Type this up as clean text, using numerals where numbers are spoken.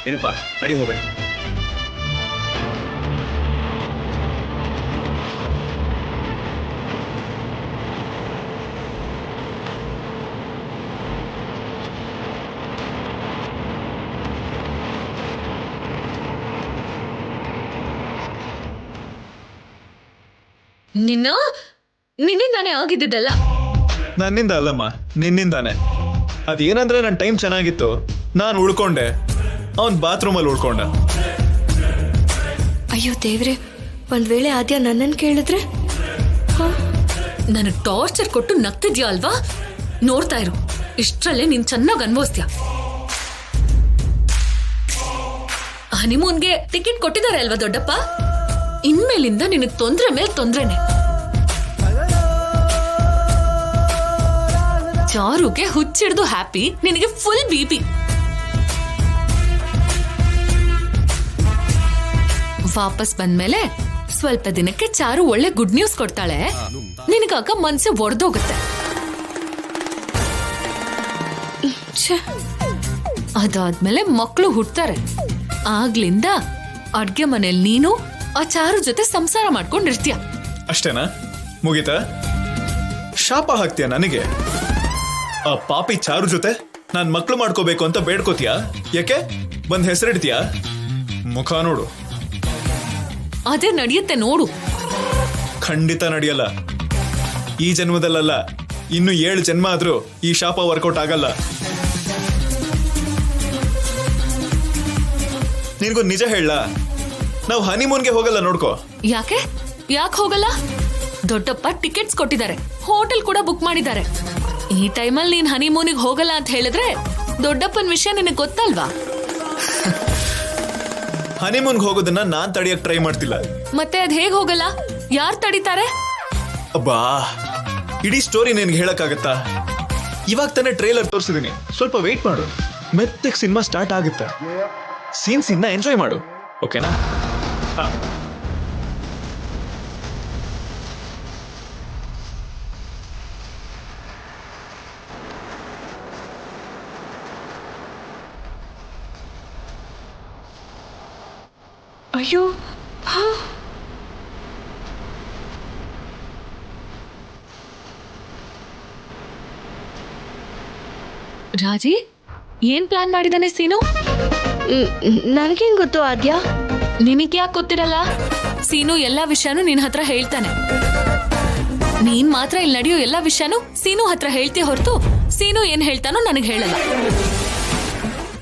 ಏನಪ್ಪ ನಡಿ ಹೋಗ್ಬೇಕು. ನಿನ್ನಿಂದಾನೇ ಆಗಿದ್ದಲ್ಲ. ನನ್ನಿಂದ ಅಲ್ಲಮ್ಮ, ನಿನ್ನಿಂದಾನೆ. ಅದೇನಂದ್ರೆ ನನ್ನ ಟೈಮ್ ಚೆನ್ನಾಗಿತ್ತು, ನಾನು ಉಳ್ಕೊಂಡೆ, ಅವನ್ ಬಾತ್ರೂಮಲ್ಲಿ ಉಳ್ಕೊಂಡ. ಅಯ್ಯೋ ದೇವ್ರೆ, ಒಂದ್ ವೇಳೆ ಆದ್ಯ ನನ್ನನ್ನು ಕೇಳಿದ್ರೆ? ನನಗ್ ಟಾರ್ಚರ್ ಕೊಟ್ಟು ನಗ್ತಿದ್ಯಾ ಅಲ್ವಾ? ನೋಡ್ತಾ ಇರು, ಇಷ್ಟ್ರಲ್ಲೇ ನೀನ್ ಚೆನ್ನಾಗ್ ಅನ್ಭವಿಸ್ತೀಯ. ಹನಿಮೂನ್ಗೆ ಟಿಕೆಟ್ ಕೊಟ್ಟಿದ್ದಾರೆ ಅಲ್ವಾ ದೊಡ್ಡಪ್ಪ? ಇನ್ಮೇಲಿಂದ ನಿನಗ್ ತೊಂದ್ರೆ ಮೇಲೆ ತೊಂದ್ರೆನೆ. ಚಾರುಗೆ ಹುಚ್ಚಿಡ್ದು ಹ್ಯಾಪಿ, ನಿನಗೆ ಫುಲ್ ಬಿಪಿ. ವಾಪಸ್ ಬಂದ್ಮೇಲೆ ಸ್ವಲ್ಪ ದಿನಕ್ಕೆ ಚಾರು ಒಳ್ಳೆ ಗುಡ್ ನ್ಯೂಸ್ ಕೊಡ್ತಾಳೆ. ನಿನಗಾಗ ಮನ್ಸು ಒಡೆದೋಗುತ್ತೆ. ಅದಾದ್ಮೇಲೆ ಮಕ್ಕಳು ಹುಟ್ತಾರೆ. ಆಗ್ಲಿಂದ ಅಡ್ಗೆ ಮನೇಲಿ ನೀನು ಆ ಚಾರು ಜೊತೆ ಸಂಸಾರ ಮಾಡ್ಕೊಂಡಿರ್ತೀಯ. ಅಷ್ಟೇನಾ? ಮುಗೀತಾ? ಶಾಪ ಹಾಕ್ತೀಯ ನನಗೆ? ಆ ಪಾಪಿ ಚಾರು ಜೊತೆ ನಾನ್ ಮಕ್ಳು ಮಾಡ್ಕೋಬೇಕು ಅಂತ ಬೇಡ್ಕೋತೀಯ? ಯಾಕೆ ಬಂದ್ ಹೆಸರಿಡ್ತೀಯ? ಮುಖ ನೋಡು. ಅದೇ ನಡೆಯುತ್ತೆ ನೋಡು. ಖಂಡಿತ ನಡೆಯಲ್ಲ. ಈ ಜನ್ಮದಲ್ಲ, ಇನ್ನು 7 ಜನ್ಮ ಆದ್ರೂ ಈ ಶಾಪ ವರ್ಕೌಟ್ ಆಗಲ್ಲ. ನಿನ್ಗೂ ನಿಜ ಹೇಳ, ನಾವು ಹನಿಮೂನ್ಗೆ ಹೋಗಲ್ಲ, ನೋಡ್ಕೋ. ಯಾಕೆ ಹೋಗಲ್ಲ? ದೊಡ್ಡಪ್ಪ ಟಿಕೆಟ್ಸ್ ಕೊಟ್ಟಿದ್ದಾರೆ, ಹೋಟೆಲ್ ಕೂಡ ಬುಕ್ ಮಾಡಿದ್ದಾರೆ. ಈ ಟೈಮಲ್ಲಿ ನೀನ್ ಹನಿಮೂನಿಗೆ ಹೋಗಲ್ಲ ಅಂತ ಹೇಳಿದ್ರೆ ದೊಡ್ಡಪ್ಪನ ವಿಷಯ ನಿನಗೆ ಗೊತ್ತಲ್ವಾ? ಹನಿಮೂನ್ಗೆ ಹೋಗೋದನ್ನ ನಾನ್ ತಡಿಯಕ್ ಟ್ರೈ ಮಾಡ್ತಿಲ್ಲ. ಮತ್ತೆ ಅದ್ ಹೇಗ್ ಹೋಗಲ್ಲ? ಯಾರ್ ತಡಿತಾರೆ? ಅಬ್ಬಾ, ಇಡೀ ಸ್ಟೋರಿ ನಿನ್ಗೆ ಹೇಳಕ್ಕಾಗತ್ತಾ? ಇವಾಗ ತಾನೇ ಟ್ರೇಲರ್ ತೋರಿಸಿದೀನಿ, ಸ್ವಲ್ಪ ವೇಟ್ ಮಾಡು. ಮೆತ್ತಗ್ ಸಿನಿಮಾ ಸ್ಟಾರ್ಟ್ ಆಗುತ್ತೆ. ಸೀನ್ಸ್ ಇನ್ನ ಎಂಜಾಯ್ ಮಾಡು, ಓಕೆನಾ? ಅಯ್ಯೋ, ರಾಜಿ, ಏನ್ ಪ್ಲಾನ್ ಮಾಡಿದಾನೆ ಸೀನು? ನನಗೇನ್ ಗೊತ್ತು ಆದ್ಯ? ನಿನಗ್ ಯಾಕೆ ಗೊತ್ತಿರಲ್ಲ? ಸೀನು ಎಲ್ಲಾ ವಿಷಯನೂ ನಿನ್ ಹತ್ರ ಹೇಳ್ತಾನೆ. ನೀನ್ ಮಾತ್ರ ಇಲ್ಲಿ ನಡೆಯೋ ಎಲ್ಲಾ ವಿಷಯನೂ ಸೀನು ಹತ್ರ ಹೇಳ್ತೀಯ ಹೊರತು ಸೀನು ಏನ್ ಹೇಳ್ತಾನೋ ನನಗ್ ಹೇಳಲ್ಲ.